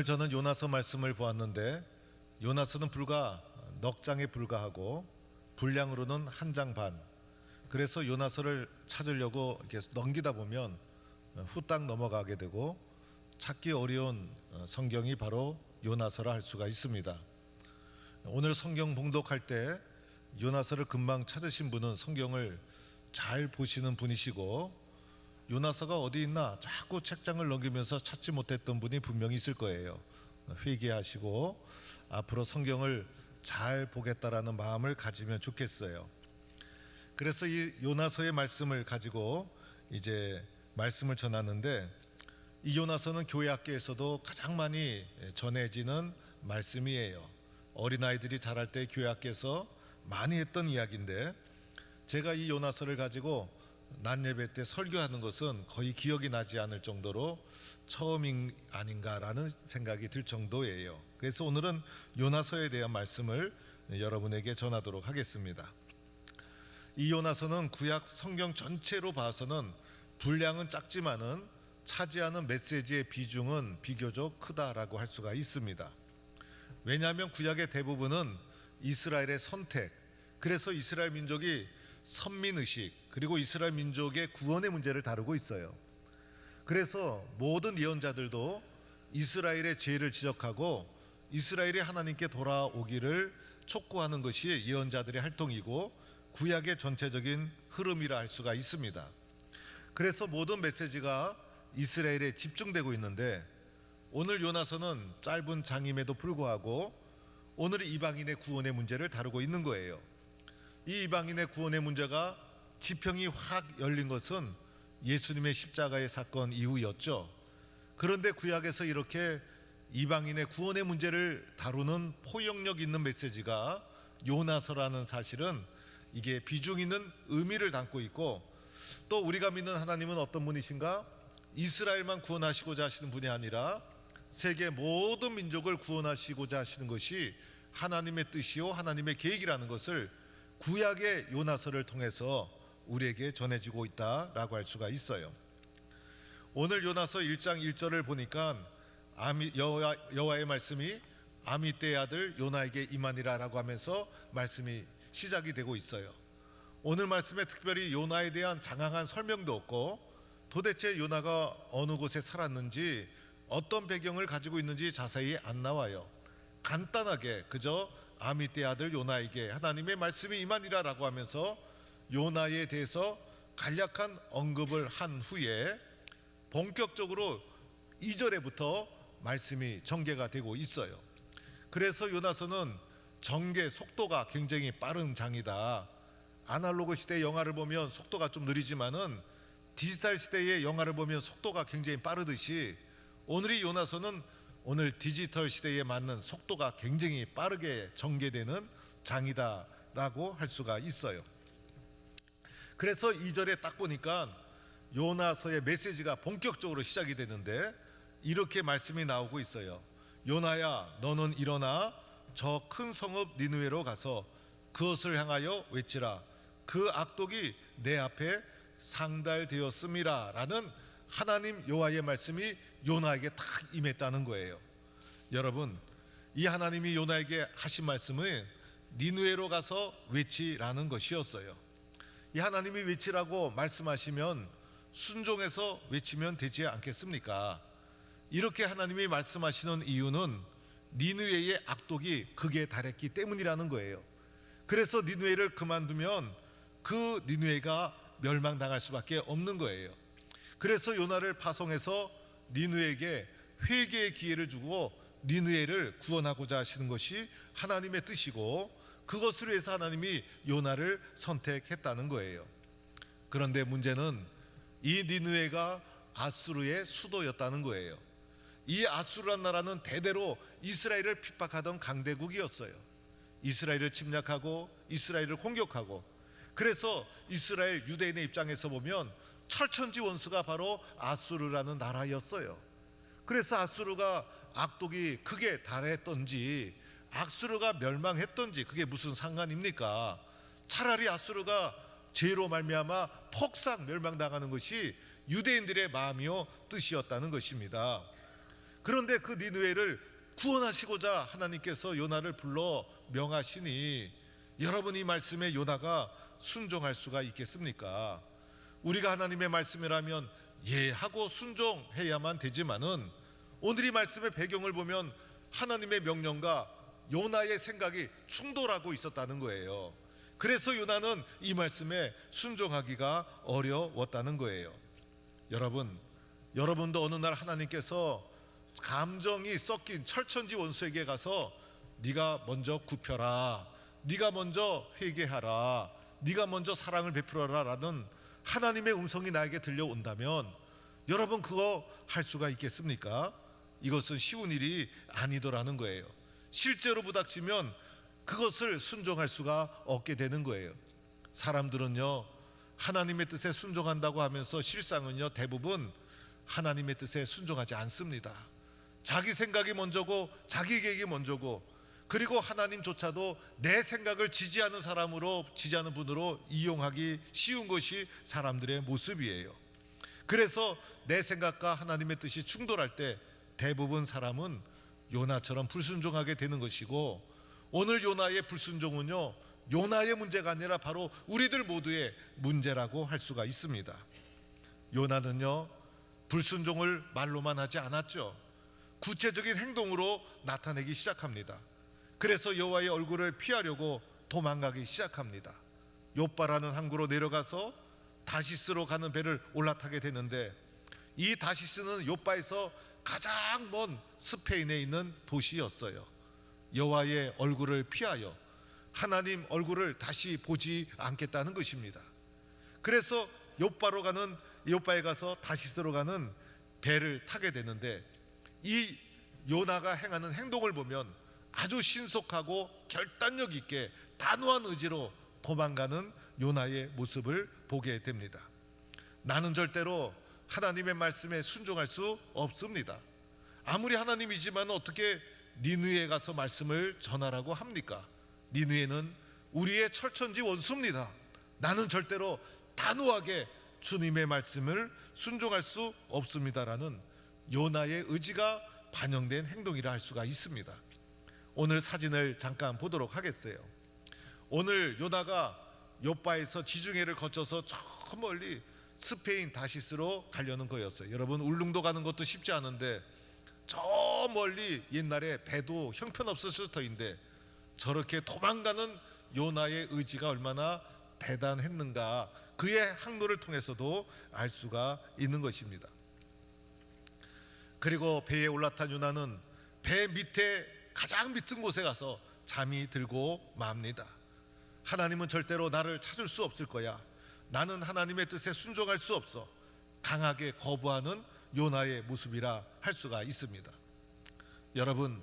저는 요나서 말씀을 보았는데 요나서는 불과 넉 장에 불과하고 분량으로는 한 장 반. 그래서 요나서를 찾으려고 이렇게 넘기다 보면 후딱 넘어가게 되고 찾기 어려운 성경이 바로 요나서라 할 수가 있습니다. 오늘 성경 봉독할 때 요나서를 금방 찾으신 분은 성경을 잘 보시는 분이시고 요나서가 어디 있나 자꾸 책장을 넘기면서 찾지 못했던 분이 분명히 있을 거예요. 회개하시고 앞으로 성경을 잘 보겠다라는 마음을 가지면 좋겠어요. 그래서 이 요나서의 말씀을 가지고 이제 말씀을 전하는데, 이 요나서는 교회 학교에서도 가장 많이 전해지는 말씀이에요. 어린아이들이 자랄 때 교회 학교에서 많이 했던 이야기인데, 제가 이 요나서를 가지고 낮 예배 때 설교하는 것은 거의 기억이 나지 않을 정도로 처음이 아닌가라는 생각이 들 정도예요. 그래서 오늘은 요나서에 대한 말씀을 여러분에게 전하도록 하겠습니다. 이 요나서는 구약 성경 전체로 봐서는 분량은 작지만은 차지하는 메시지의 비중은 비교적 크다라고 할 수가 있습니다. 왜냐하면 구약의 대부분은 이스라엘의 선택, 그래서 이스라엘 민족이 선민의식, 그리고 이스라엘 민족의 구원의 문제를 다루고 있어요. 그래서 모든 예언자들도 이스라엘의 죄를 지적하고 이스라엘이 하나님께 돌아오기를 촉구하는 것이 예언자들의 활동이고 구약의 전체적인 흐름이라 할 수가 있습니다. 그래서 모든 메시지가 이스라엘에 집중되고 있는데, 오늘 요나서는 짧은 장임에도 불구하고 오늘 이방인의 구원의 문제를 다루고 있는 거예요. 이 이방인의 구원의 문제가 지평이 확 열린 것은 예수님의 십자가의 사건 이후였죠. 그런데 구약에서 이렇게 이방인의 구원의 문제를 다루는 포용력 있는 메시지가 요나서라는 사실은 이게 비중 있는 의미를 담고 있고, 또 우리가 믿는 하나님은 어떤 분이신가? 이스라엘만 구원하시고자 하시는 분이 아니라 세계 모든 민족을 구원하시고자 하시는 것이 하나님의 뜻이요 하나님의 계획이라는 것을 구약의 요나서를 통해서 우리에게 전해지고 있다라고 할 수가 있어요. 오늘 요나서 1장 1절을 보니까 여호와의 말씀이 아미떼의 아들 요나에게 임하니라라고 하면서 말씀이 시작이 되고 있어요. 오늘 말씀에 특별히 요나에 대한 장황한 설명도 없고, 도대체 요나가 어느 곳에 살았는지 어떤 배경을 가지고 있는지 자세히 안 나와요. 간단하게 그저 아미떼의 아들 요나에게 하나님의 말씀이 임하니라라고 하면서 요나에 대해서 간략한 언급을 한 후에 본격적으로 2절에부터 말씀이 전개가 되고 있어요. 그래서 요나서는 전개 속도가 굉장히 빠른 장이다. 아날로그 시대의 영화를 보면 속도가 좀 느리지만은 디지털 시대의 영화를 보면 속도가 굉장히 빠르듯이 오늘의 요나서는 오늘 디지털 시대에 맞는 속도가 굉장히 빠르게 전개되는 장이다라고 할 수가 있어요. 그래서 2절에 딱 보니까 요나서의 메시지가 본격적으로 시작이 되는데 이렇게 말씀이 나오고 있어요. 요나야, 너는 일어나 저 큰 성읍 니느웨로 가서 그것을 향하여 외치라. 그 악독이 내 앞에 상달되었음이라 라는 하나님 여호와의 말씀이 요나에게 딱 임했다는 거예요. 여러분, 이 하나님이 요나에게 하신 말씀은 니느웨로 가서 외치라는 것이었어요. 이 하나님이 외치라고 말씀하시면 순종해서 외치면 되지 않겠습니까? 이렇게 하나님이 말씀하시는 이유는 니느웨의 악독이 극에 달했기 때문이라는 거예요. 그래서 니느웨를 그만두면 그 니느웨가 멸망당할 수밖에 없는 거예요. 그래서 요나를 파송해서 니느웨에게 회개의 기회를 주고 니느웨를 구원하고자 하시는 것이 하나님의 뜻이고, 그것을 위해서 하나님이 요나를 선택했다는 거예요. 그런데 문제는 이 니느웨가 아수르의 수도였다는 거예요. 이 아수르란 나라는 대대로 이스라엘을 핍박하던 강대국이었어요. 이스라엘을 침략하고 이스라엘을 공격하고, 그래서 이스라엘 유대인의 입장에서 보면 철천지 원수가 바로 아수르라는 나라였어요. 그래서 아수르가 악독이 크게 달했던지 아수르가 멸망했던지 그게 무슨 상관입니까? 차라리 아수르가 죄로 말미암아 폭삭 멸망당하는 것이 유대인들의 마음이요 뜻이었다는 것입니다. 그런데 그 니느웨를 구원하시고자 하나님께서 요나를 불러 명하시니 여러분, 이 말씀에 요나가 순종할 수가 있겠습니까? 우리가 하나님의 말씀이라면 예 하고 순종해야만 되지만은 오늘 이 말씀의 배경을 보면 하나님의 명령과 요나의 생각이 충돌하고 있었다는 거예요. 그래서 요나는 이 말씀에 순종하기가 어려웠다는 거예요. 여러분도 어느 날 하나님께서 감정이 섞인 철천지 원수에게 가서 네가 먼저 굽혀라, 네가 먼저 회개하라, 네가 먼저 사랑을 베풀어라 라는 하나님의 음성이 나에게 들려온다면 여러분, 그거 할 수가 있겠습니까? 이것은 쉬운 일이 아니더라는 거예요. 실제로 부닥치면 그것을 순종할 수가 없게 되는 거예요. 사람들은요, 하나님의 뜻에 순종한다고 하면서 실상은요, 대부분 하나님의 뜻에 순종하지 않습니다. 자기 생각이 먼저고 자기 계획이 먼저고, 그리고 하나님조차도 내 생각을 지지하는 분으로 이용하기 쉬운 것이 사람들의 모습이에요. 그래서 내 생각과 하나님의 뜻이 충돌할 때 대부분 사람은 요나처럼 불순종하게 되는 것이고, 오늘 요나의 불순종은요, 요나의 문제가 아니라 바로 우리들 모두의 문제라고 할 수가 있습니다. 요나는요, 불순종을 말로만 하지 않았죠. 구체적인 행동으로 나타내기 시작합니다. 그래서 여호와의 얼굴을 피하려고 도망가기 시작합니다. 욥바라는 항구로 내려가서 다시스로 가는 배를 올라타게 되는데, 이 다시스는 욥바에서 가장 먼 스페인에 있는 도시였어요. 여호와의 얼굴을 피하여 하나님 얼굴을 다시 보지 않겠다는 것입니다. 그래서 욥바에 가서 다시스로 가는 배를 타게 되는데, 이 요나가 행하는 행동을 보면 아주 신속하고 결단력 있게 단호한 의지로 도망가는 요나의 모습을 보게 됩니다. 나는 절대로 하나님의 말씀에 순종할 수 없습니다. 아무리 하나님이지만 어떻게 니느웨에 가서 말씀을 전하라고 합니까? 니느웨는 우리의 철천지 원수입니다. 나는 절대로 단호하게 주님의 말씀을 순종할 수 없습니다라는 요나의 의지가 반영된 행동이라 할 수가 있습니다. 오늘 사진을 잠깐 보도록 하겠어요. 오늘 요나가 욥바에서 지중해를 거쳐서 저 멀리 스페인 다시스로 가려는 거였어요. 여러분, 울릉도 가는 것도 쉽지 않은데 저 멀리 옛날에 배도 형편없었을 터인데 저렇게 도망가는 요나의 의지가 얼마나 대단했는가, 그의 항로를 통해서도 알 수가 있는 것입니다. 그리고 배에 올라탄 요나는 배 밑에 가장 밑은 곳에 가서 잠이 들고 맙니다. 하나님은 절대로 나를 찾을 수 없을 거야, 나는 하나님의 뜻에 순종할 수 없어, 강하게 거부하는 요나의 모습이라 할 수가 있습니다. 여러분,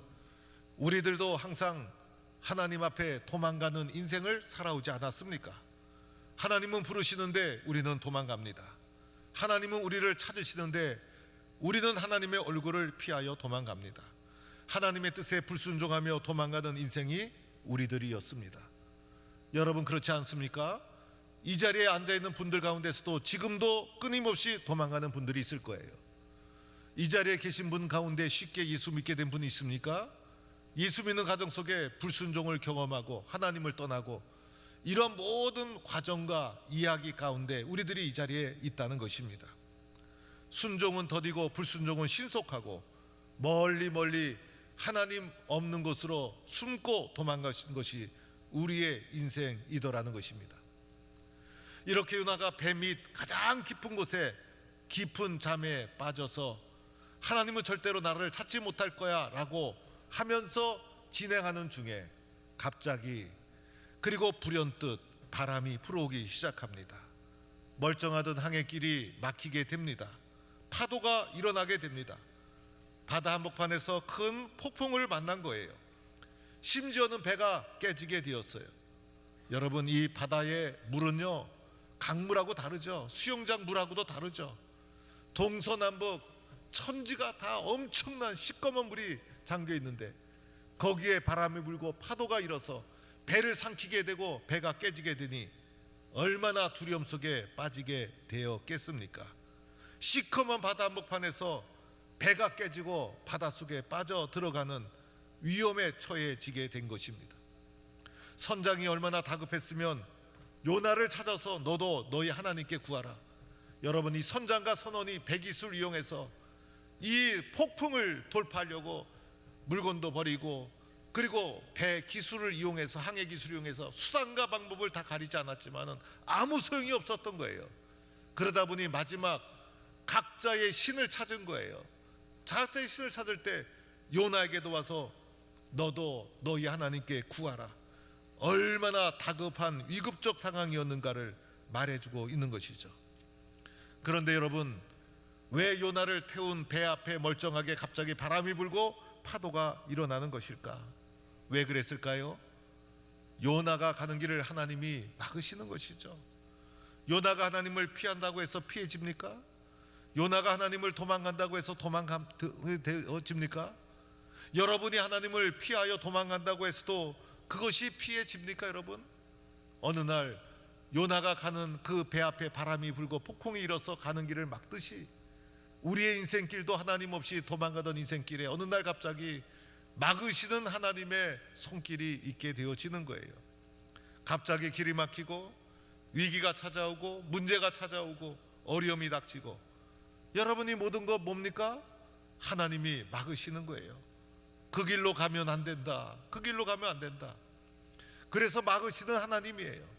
우리들도 항상 하나님 앞에 도망가는 인생을 살아오지 않았습니까? 하나님은 부르시는데 우리는 도망갑니다. 하나님은 우리를 찾으시는데 우리는 하나님의 얼굴을 피하여 도망갑니다. 하나님의 뜻에 불순종하며 도망가는 인생이 우리들이었습니다. 여러분, 그렇지 않습니까? 이 자리에 앉아있는 분들 가운데서도 지금도 끊임없이 도망가는 분들이 있을 거예요. 이 자리에 계신 분 가운데 쉽게 예수 믿게 된 분이 있습니까? 예수 믿는 가정 속에 불순종을 경험하고 하나님을 떠나고 이런 모든 과정과 이야기 가운데 우리들이 이 자리에 있다는 것입니다. 순종은 더디고 불순종은 신속하고 멀리 하나님 없는 곳으로 숨고 도망가신 것이 우리의 인생이더라는 것입니다. 이렇게 요나가 배 밑 가장 깊은 곳에 깊은 잠에 빠져서 하나님은 절대로 나를 찾지 못할 거야 라고 하면서 진행하는 중에 갑자기, 그리고 불현듯 바람이 불어오기 시작합니다. 멀쩡하던 항해길이 막히게 됩니다. 파도가 일어나게 됩니다. 바다 한복판에서 큰 폭풍을 만난 거예요. 심지어는 배가 깨지게 되었어요. 여러분, 이 바다의 물은요, 강물하고 다르죠. 수영장 물하고도 다르죠. 동서남북 천지가 다 엄청난 시꺼먼 물이 잠겨 있는데 거기에 바람이 불고 파도가 일어서 배를 삼키게 되고 배가 깨지게 되니 얼마나 두려움 속에 빠지게 되었겠습니까? 시커먼 바다 한복판에서 배가 깨지고 바닷속에 빠져 들어가는 위험에 처해지게 된 것입니다. 선장이 얼마나 다급했으면 요나를 찾아서 너도 너희 하나님께 구하라. 여러분, 이 선장과 선원이 배기술을 이용해서 이 폭풍을 돌파하려고 물건도 버리고, 그리고 배 기술을 이용해서, 항해 기술을 이용해서 수단과 방법을 다 가리지 않았지만은 아무 소용이 없었던 거예요. 그러다 보니 마지막 각자의 신을 찾은 거예요. 각자의 신을 찾을 때 요나에게도 와서 너도 너희 하나님께 구하라. 얼마나 다급한 위급적 상황이었는가를 말해주고 있는 것이죠. 그런데 여러분, 왜 요나를 태운 배 앞에 멀쩡하게 갑자기 바람이 불고 파도가 일어나는 것일까? 왜 그랬을까요? 요나가 가는 길을 하나님이 막으시는 것이죠. 요나가 하나님을 피한다고 해서 피해집니까? 요나가 하나님을 도망간다고 해서 도망가집니까? 여러분이 하나님을 피하여 도망간다고 해서도 그것이 피해집니까, 여러분? 어느 날 요나가 가는 그 배 앞에 바람이 불고 폭풍이 일어서 가는 길을 막듯이 우리의 인생길도 하나님 없이 도망가던 인생길에 어느 날 갑자기 막으시는 하나님의 손길이 있게 되어지는 거예요. 갑자기 길이 막히고 위기가 찾아오고 문제가 찾아오고 어려움이 닥치고, 여러분이 모든 것 뭡니까? 하나님이 막으시는 거예요. 그 길로 가면 안 된다. 그 길로 가면 안 된다. 그래서 막으시는 하나님이에요.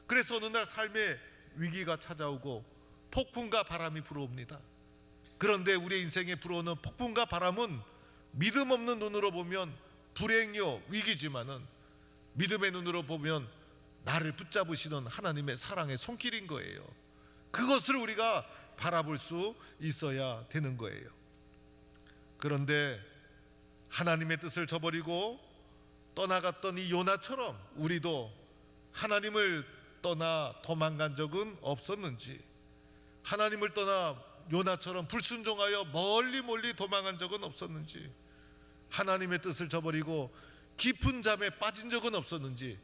그래서 어느 날 삶에 위기가 찾아오고 폭풍과 바람이 불어옵니다. 그런데 우리의 인생에 불어오는 폭풍과 바람은 믿음 없는 눈으로 보면 불행이요 위기지만은 믿음의 눈으로 보면 나를 붙잡으시는 하나님의 사랑의 손길인 거예요. 그것을 우리가 바라볼 수 있어야 되는 거예요. 그런데 하나님의 뜻을 저버리고 떠나갔던 이 요나처럼 우리도 하나님을 떠나 도망간 적은 없었는지, 하나님을 떠나 요나처럼 불순종하여 멀리 도망간 적은 없었는지, 하나님의 뜻을 저버리고 깊은 잠에 빠진 적은 없었는지,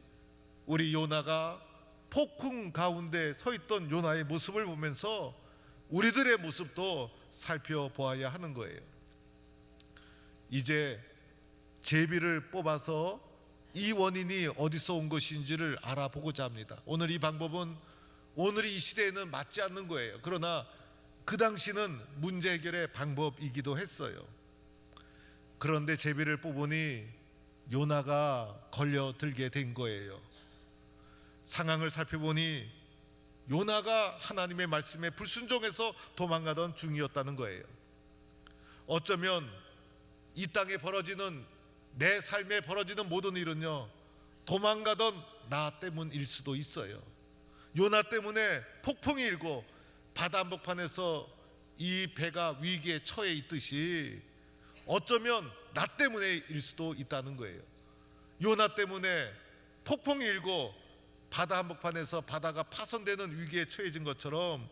우리 요나가 폭풍 가운데 서 있던 요나의 모습을 보면서 우리들의 모습도 살펴보아야 하는 거예요. 이제 제비를 뽑아서 이 원인이 어디서 온 것인지를 알아보고자 합니다. 오늘 이 방법은 오늘 이 시대에는 맞지 않는 거예요. 그러나 그 당시는 문제 해결의 방법이기도 했어요. 그런데 제비를 뽑으니 요나가 걸려들게 된 거예요. 상황을 살펴보니 요나가 하나님의 말씀에 불순종해서 도망가던 중이었다는 거예요. 어쩌면 이 땅에 벌어지는, 내 삶에 벌어지는 모든 일은요, 도망가던 나 때문일 수도 있어요. 요나 때문에 폭풍이 일고 바다 한복판에서 이 배가 위기에 처해 있듯이 어쩌면 나 때문에일 수도 있다는 거예요. 요나 때문에 폭풍이 일고 바다 한복판에서 바다가 파손되는 위기에 처해진 것처럼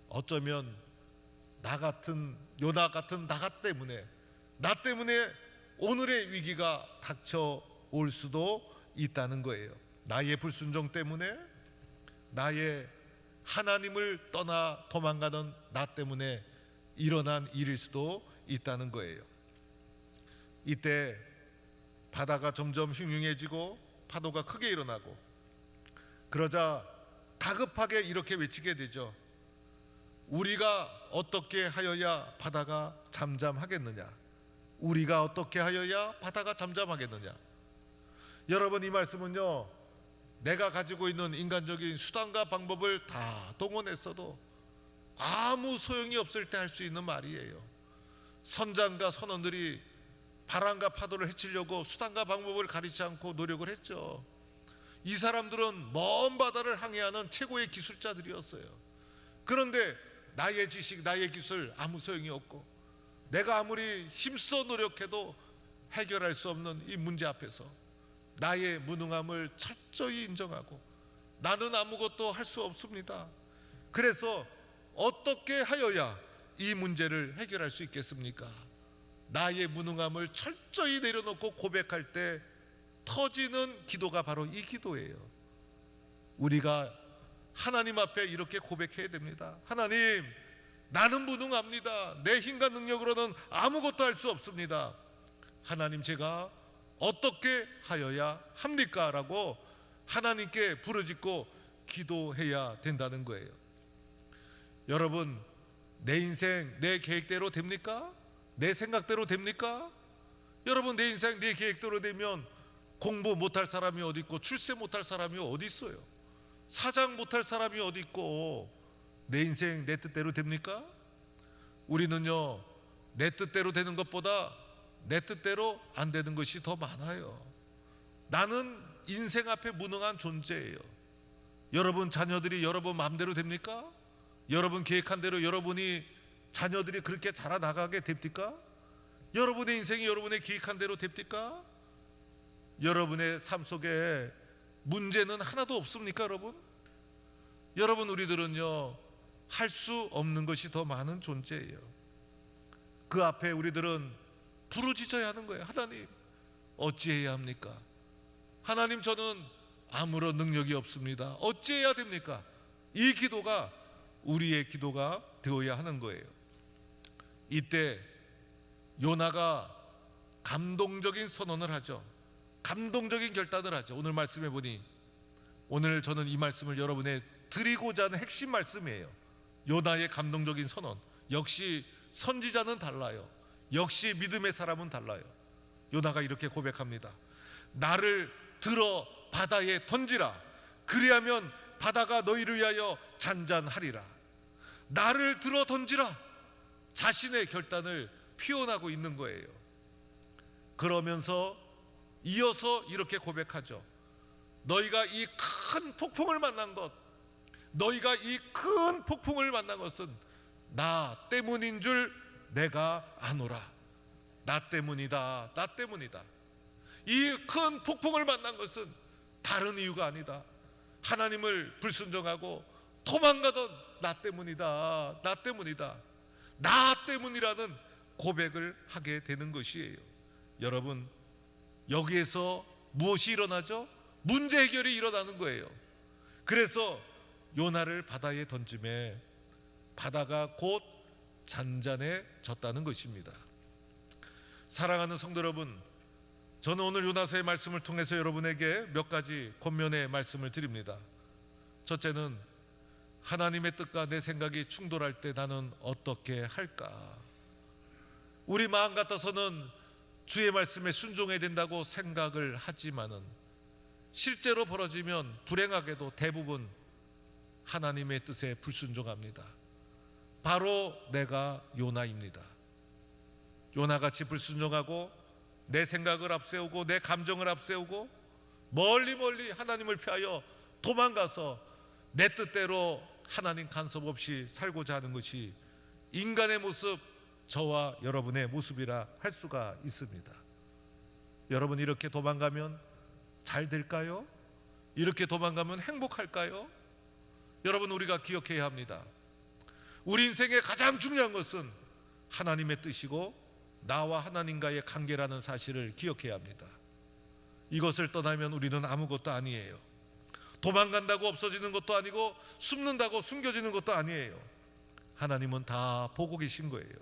어쩌면 나 같은, 요나 같은 나 때문에 오늘의 위기가 닥쳐올 수도 있다는 거예요. 나의 불순종 때문에, 나의 하나님을 떠나 도망가는 나 때문에 일어난 일일 수도 있다는 거예요. 이때 바다가 점점 흉흉해지고 파도가 크게 일어나고, 그러자 다급하게 이렇게 외치게 되죠. 우리가 어떻게 하여야 바다가 잠잠하겠느냐? 우리가 어떻게 하여야 바다가 잠잠하겠느냐? 여러분, 이 말씀은요, 내가 가지고 있는 인간적인 수단과 방법을 다 동원했어도 아무 소용이 없을 때 할 수 있는 말이에요. 선장과 선원들이 바람과 파도를 해치려고 수단과 방법을 가리지 않고 노력을 했죠. 이 사람들은 먼 바다를 항해하는 최고의 기술자들이었어요. 그런데 나의 지식, 나의 기술 아무 소용이 없고, 내가 아무리 힘써 노력해도 해결할 수 없는 이 문제 앞에서 나의 무능함을 철저히 인정하고 나는 아무것도 할 수 없습니다. 그래서 어떻게 하여야 이 문제를 해결할 수 있겠습니까? 나의 무능함을 철저히 내려놓고 고백할 때 터지는 기도가 바로 이 기도예요. 우리가 하나님 앞에 이렇게 고백해야 됩니다. 하나님, 나는 무능합니다. 내 힘과 능력으로는 아무것도 할 수 없습니다. 하나님, 제가 어떻게 하여야 합니까? 라고 하나님께 부르짖고 기도해야 된다는 거예요. 여러분, 내 인생 내 계획대로 됩니까? 내 생각대로 됩니까? 여러분, 내 인생 내 계획대로 되면 공부 못할 사람이 어디 있고, 출세 못할 사람이 어디 있어요? 사장 못할 사람이 어디 있고, 내 인생 내 뜻대로 됩니까? 우리는요, 내 뜻대로 되는 것보다 내 뜻대로 안 되는 것이 더 많아요. 나는 인생 앞에 무능한 존재예요. 여러분 자녀들이 여러분 마음대로 됩니까? 여러분 계획한 대로 여러분이 자녀들이 그렇게 자라나가게 됩니까? 여러분의 인생이 여러분의 계획한 대로 됩니까? 여러분의 삶 속에 문제는 하나도 없습니까, 여러분? 여러분, 우리들은요, 할 수 없는 것이 더 많은 존재예요. 그 앞에 우리들은 부르짖어야 하는 거예요. 하나님, 어찌해야 합니까? 하나님, 저는 아무런 능력이 없습니다. 어찌해야 됩니까? 이 기도가 우리의 기도가 되어야 하는 거예요. 이때 요나가 감동적인 선언을 하죠. 감동적인 결단을 하죠. 오늘 말씀해 보니, 오늘 저는 이 말씀을 여러분에 드리고자 하는 핵심 말씀이에요. 요나의 감동적인 선언. 역시 선지자는 달라요. 역시 믿음의 사람은 달라요. 요나가 이렇게 고백합니다. 나를 들어 바다에 던지라. 그리하면 바다가 너희를 위하여 잔잔하리라. 나를 들어 던지라. 자신의 결단을 표현하고 있는 거예요. 그러면서 이어서 이렇게 고백하죠. 너희가 이 큰 폭풍을 만난 것, 너희가 이 큰 폭풍을 만난 것은 나 때문인 줄 내가 아노라. 나 때문이다. 나 때문이다. 이 큰 폭풍을 만난 것은 다른 이유가 아니다. 하나님을 불순종하고 도망가던 나 때문이다. 나 때문이다. 나 때문이라는 고백을 하게 되는 것이에요. 여러분, 여기에서 무엇이 일어나죠? 문제 해결이 일어나는 거예요. 그래서 요나를 바다에 던짐에 바다가 곧 잔잔해졌다는 것입니다. 사랑하는 성도 여러분, 저는 오늘 요나서의 말씀을 통해서 여러분에게 몇 가지 권면의 말씀을 드립니다. 첫째는, 하나님의 뜻과 내 생각이 충돌할 때 나는 어떻게 할까? 우리 마음 같아서는 주의 말씀에 순종해야 된다고 생각을 하지만은 실제로 벌어지면 불행하게도 대부분 하나님의 뜻에 불순종합니다. 바로 내가 요나입니다. 요나같이 불순종하고 내 생각을 앞세우고 내 감정을 앞세우고 멀리 하나님을 피하여 도망가서 내 뜻대로 하나님 간섭 없이 살고자 하는 것이 인간의 모습, 저와 여러분의 모습이라 할 수가 있습니다. 여러분, 이렇게 도망가면 잘 될까요? 이렇게 도망가면 행복할까요? 여러분, 우리가 기억해야 합니다. 우리 인생의 가장 중요한 것은 하나님의 뜻이고 나와 하나님과의 관계라는 사실을 기억해야 합니다. 이것을 떠나면 우리는 아무것도 아니에요. 도망간다고 없어지는 것도 아니고 숨는다고 숨겨지는 것도 아니에요. 하나님은 다 보고 계신 거예요.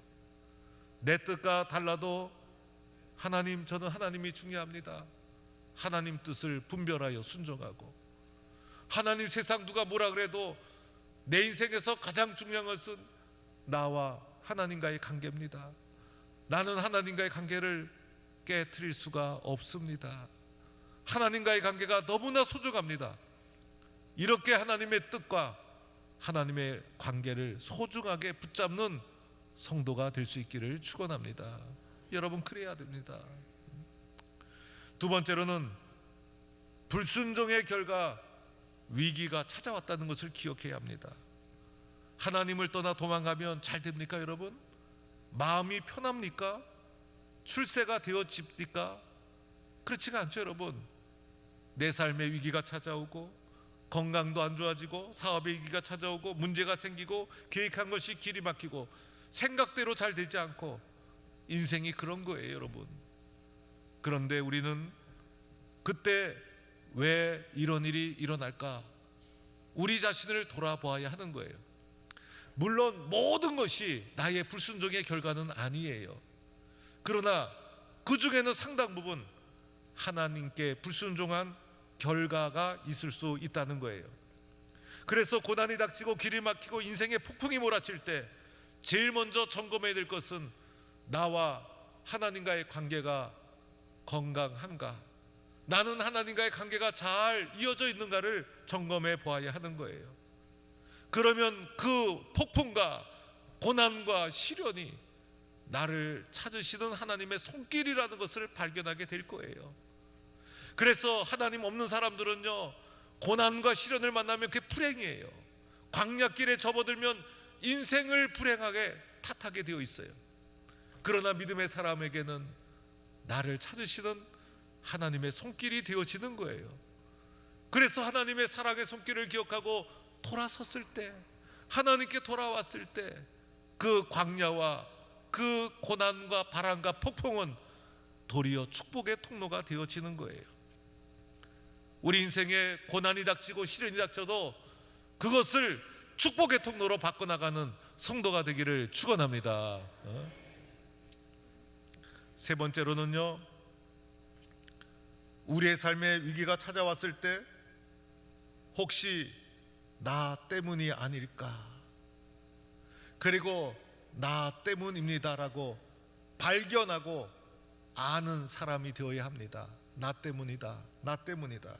내 뜻과 달라도 하나님, 저는 하나님이 중요합니다. 하나님 뜻을 분별하여 순종하고, 하나님 세상 누가 뭐라 그래도 내 인생에서 가장 중요한 것은 나와 하나님과의 관계입니다. 나는 하나님과의 관계를 깨트릴 수가 없습니다. 하나님과의 관계가 너무나 소중합니다. 이렇게 하나님의 뜻과 하나님의 관계를 소중하게 붙잡는 성도가 될 수 있기를 축원합니다. 여러분, 그래야 됩니다. 두 번째로는 불순종의 결과 위기가 찾아왔다는 것을 기억해야 합니다. 하나님을 떠나 도망가면 잘 됩니까, 여러분? 마음이 편합니까? 출세가 되어집니까? 그렇지가 않죠, 여러분. 내 삶에 위기가 찾아오고, 건강도 안 좋아지고, 사업의 위기가 찾아오고, 문제가 생기고, 계획한 것이 길이 막히고, 생각대로 잘 되지 않고, 인생이 그런 거예요, 여러분. 그런데 우리는 그때 왜 이런 일이 일어날까? 우리 자신을 돌아보아야 하는 거예요. 물론 모든 것이 나의 불순종의 결과는 아니에요. 그러나 그 중에는 상당 부분 하나님께 불순종한 결과가 있을 수 있다는 거예요. 그래서 고난이 닥치고 길이 막히고 인생의 폭풍이 몰아칠 때 제일 먼저 점검해야 될 것은 나와 하나님과의 관계가 건강한가, 나는 하나님과의 관계가 잘 이어져 있는가를 점검해 보아야 하는 거예요. 그러면 그 폭풍과 고난과 시련이 나를 찾으시는 하나님의 손길이라는 것을 발견하게 될 거예요. 그래서 하나님 없는 사람들은요, 고난과 시련을 만나면 그게 불행이에요. 광야길에 접어들면 인생을 불행하게 탓하게 되어 있어요. 그러나 믿음의 사람에게는 나를 찾으시는 하나님의 손길이 되어지는 거예요. 그래서 하나님의 사랑의 손길을 기억하고 돌아섰을 때, 하나님께 돌아왔을 때 그 광야와 그 고난과 바람과 폭풍은 도리어 축복의 통로가 되어지는 거예요. 우리 인생에 고난이 닥치고 시련이 닥쳐도 그것을 축복의 통로로 바꿔나가는 성도가 되기를 축원합니다. 세 번째로는요, 우리의 삶에 위기가 찾아왔을 때 혹시 나 때문이 아닐까, 그리고 나 때문입니다라고 발견하고 아는 사람이 되어야 합니다. 나 때문이다, 나 때문이다.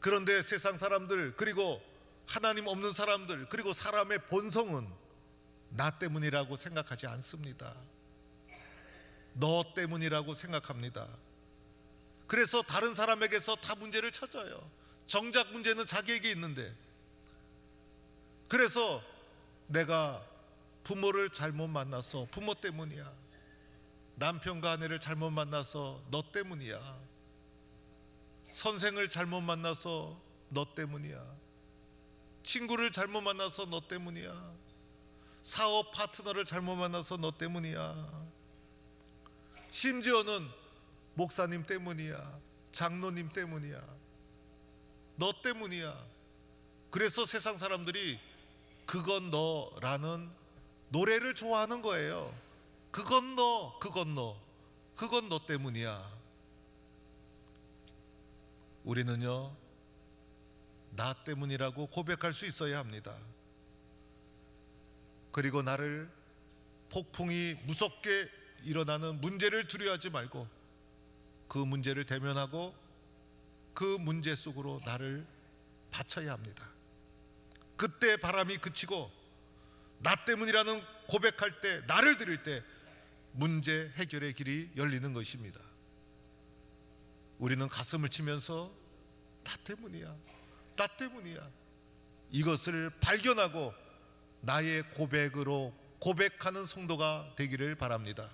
그런데 세상 사람들, 그리고 하나님 없는 사람들, 그리고 사람의 본성은 나 때문이라고 생각하지 않습니다. 너 때문이라고 생각합니다. 그래서 다른 사람에게서 다 문제를 찾아요. 정작 문제는 자기에게 있는데, 그래서 내가 부모를 잘못 만나서 부모 때문이야, 남편과 아내를 잘못 만나서 너 때문이야, 선생을 잘못 만나서 너 때문이야, 친구를 잘못 만나서 너 때문이야, 사업 파트너를 잘못 만나서 너 때문이야, 심지어는 목사님 때문이야, 장로님 때문이야, 너 때문이야. 그래서 세상 사람들이 그건 너라는 노래를 좋아하는 거예요. 그건 너, 그건 너, 그건 너 때문이야. 우리는요, 나 때문이라고 고백할 수 있어야 합니다. 그리고 나를 폭풍이 무섭게 일어나는 문제를 두려워하지 말고 그 문제를 대면하고 그 문제 속으로 나를 바쳐야 합니다. 그때 바람이 그치고 나 때문이라는 고백할 때, 나를 드릴 때 문제 해결의 길이 열리는 것입니다. 우리는 가슴을 치면서 나 때문이야, 나 때문이야, 이것을 발견하고 나의 고백으로 고백하는 성도가 되기를 바랍니다.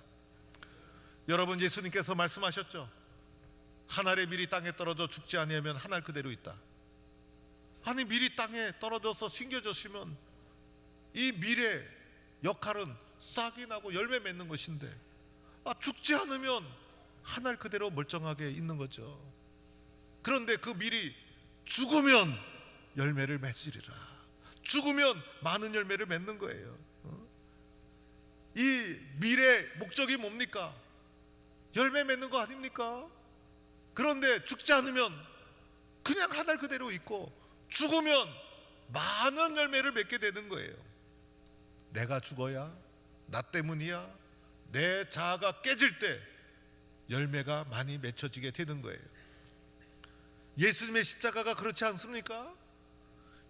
여러분, 예수님께서 말씀하셨죠. 한 알의 밀이 땅에 떨어져 죽지 아니하면 한 알 그대로 있다. 아니, 밀이 땅에 떨어져서 심겨졌으면 이 밀의 역할은 싹이 나고 열매 맺는 것인데, 죽지 않으면 한 알 그대로 멀쩡하게 있는 거죠. 그런데 그 밀이 죽으면 열매를 맺으리라. 죽으면 많은 열매를 맺는 거예요. 이 밀의 목적이 뭡니까? 열매 맺는 거 아닙니까? 그런데 죽지 않으면 그냥 한 알 그대로 있고, 죽으면 많은 열매를 맺게 되는 거예요. 내가 죽어야, 나 때문이야, 내 자아가 깨질 때 열매가 많이 맺혀지게 되는 거예요. 예수님의 십자가가 그렇지 않습니까?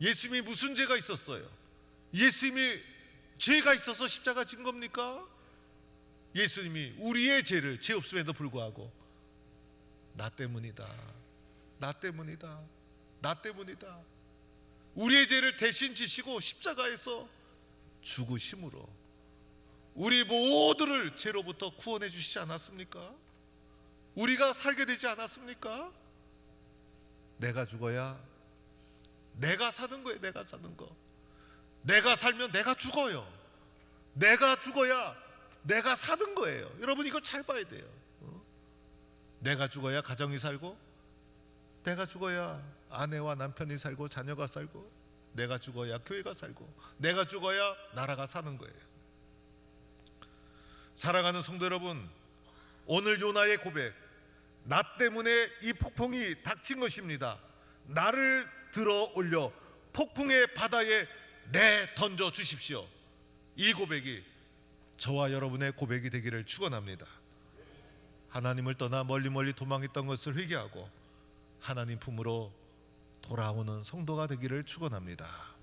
예수님이 무슨 죄가 있었어요? 예수님이 죄가 있어서 십자가 진 겁니까? 예수님이 우리의 죄를, 죄 없음에도 불구하고 나 때문이다, 나 때문이다, 나 때문이다, 우리의 죄를 대신 지시고 십자가에서 죽으심으로 우리 모두를 죄로부터 구원해 주시지 않았습니까? 우리가 살게 되지 않았습니까? 내가 죽어야 내가 사는 거예요. 내가 사는 거. 내가 살면 내가 죽어요. 내가 죽어야 내가 사는 거예요. 여러분, 이걸 잘 봐야 돼요. 내가 죽어야 가정이 살고, 내가 죽어야 아내와 남편이 살고 자녀가 살고, 내가 죽어야 교회가 살고 내가 죽어야 나라가 사는 거예요. 사랑하는 성도 여러분, 오늘 요나의 고백, 나 때문에 이 폭풍이 닥친 것입니다. 나를 들어 올려 폭풍의 바다에 내던져 주십시오. 이 고백이 저와 여러분의 고백이 되기를 축원합니다. 하나님을 떠나 멀리 도망했던 것을 회개하고 하나님 품으로 돌아오는 성도가 되기를 축원합니다.